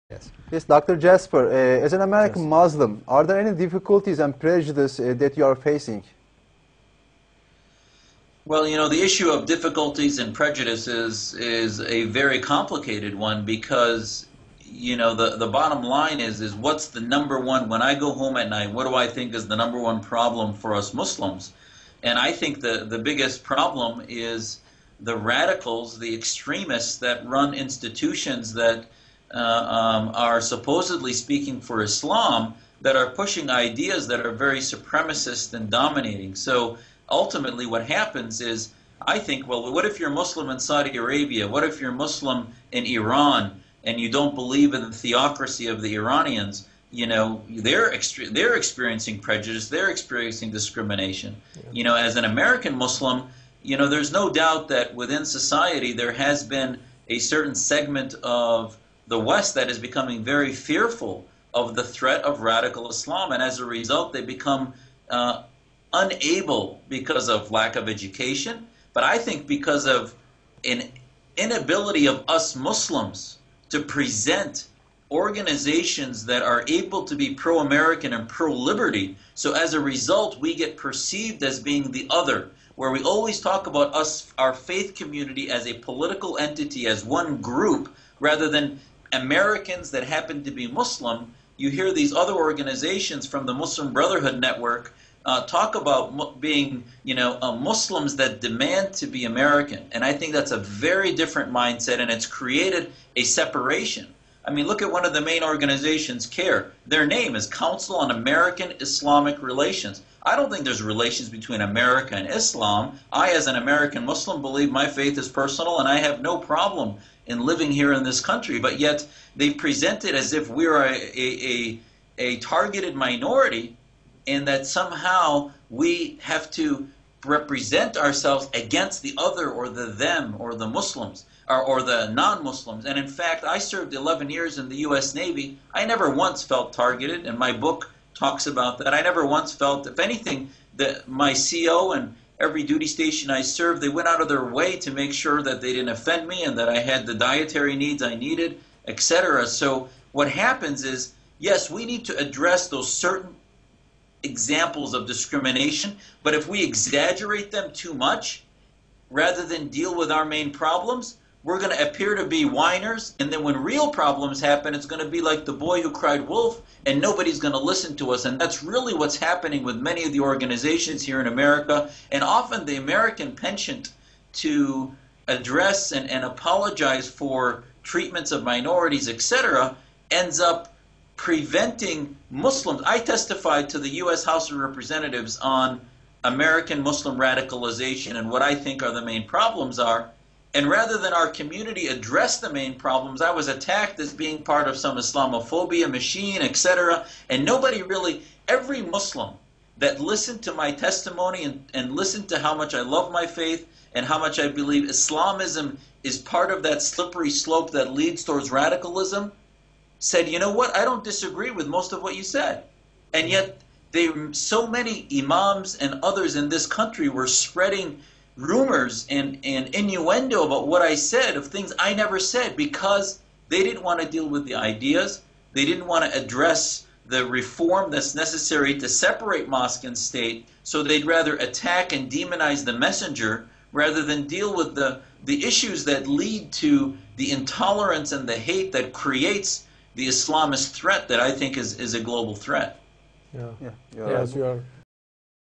Yes. Yes, Dr. Jasper, as an American Muslim, are there any difficulties and prejudice that you are facing? Well, you know, the issue of difficulties and prejudices is a very complicated one because, you know, the bottom line is what's the number one, when I go home at night, what do I think is the number one problem for us Muslims? And I think the biggest problem is the radicals, the extremists that run institutions that are supposedly speaking for Islam, that are pushing ideas that are very supremacist and dominating. So ultimately what happens is, I think, well, what if you're Muslim in Saudi Arabia? What if you're Muslim in Iran and you don't believe in the theocracy of the Iranians? You know, they're experiencing prejudice, they're experiencing discrimination. Yeah. You know, as an American Muslim, you know, there's no doubt that within society there has been a certain segment of the West that is becoming very fearful of the threat of radical Islam, and as a result they become unable, because of lack of education, but I think because of an inability of us Muslims to present organizations that are able to be pro-American and pro-liberty. So as a result, we get perceived as being the other, where we always talk about us, our faith community, as a political entity, as one group, rather than Americans that happen to be Muslim. You hear these other organizations from the Muslim Brotherhood Network talk about being, you know, Muslims that demand to be American. And I think that's a very different mindset, and it's created a separation. I mean, look at one of the main organizations, CARE. Their name is Council on American Islamic Relations. I don't think there's relations between America and Islam. I, as an American Muslim, believe my faith is personal, and I have no problem in living here in this country. But yet they present it as if we're a targeted minority, and that somehow we have to represent ourselves against the other, or the them, or the Muslims, or the non-Muslims. And in fact, I served 11 years in the U.S. Navy. I never once felt targeted, and my book talks about that. I never once felt, if anything, that my CO and every duty station I served, they went out of their way to make sure that they didn't offend me and that I had the dietary needs I needed, etc. So what happens is, yes, we need to address those certain examples of discrimination, but if we exaggerate them too much, rather than deal with our main problems, we're going to appear to be whiners, and then when real problems happen, it's going to be like the boy who cried wolf, and nobody's going to listen to us. And that's really what's happening with many of the organizations here in America, and often the American penchant to address and apologize for treatments of minorities, etc., ends up preventing Muslims. I testified to the U.S. House of Representatives on American Muslim radicalization and what I think are the main problems are. And rather than our community address the main problems, I was attacked as being part of some Islamophobia machine, etc. And nobody really, every Muslim that listened to my testimony and listened to how much I love my faith and how much I believe Islamism is part of that slippery slope that leads towards radicalism, said, you know what, I don't disagree with most of what you said. And yet, so many imams and others in this country were spreading rumors and innuendo about what I said, of things I never said, because they didn't want to deal with the ideas. They didn't want to address the reform that's necessary to separate mosque and state, so they'd rather attack and demonize the messenger rather than deal with the issues that lead to the intolerance and the hate that creates the Islamist threat that I think is a global threat. Yeah. Yes, you are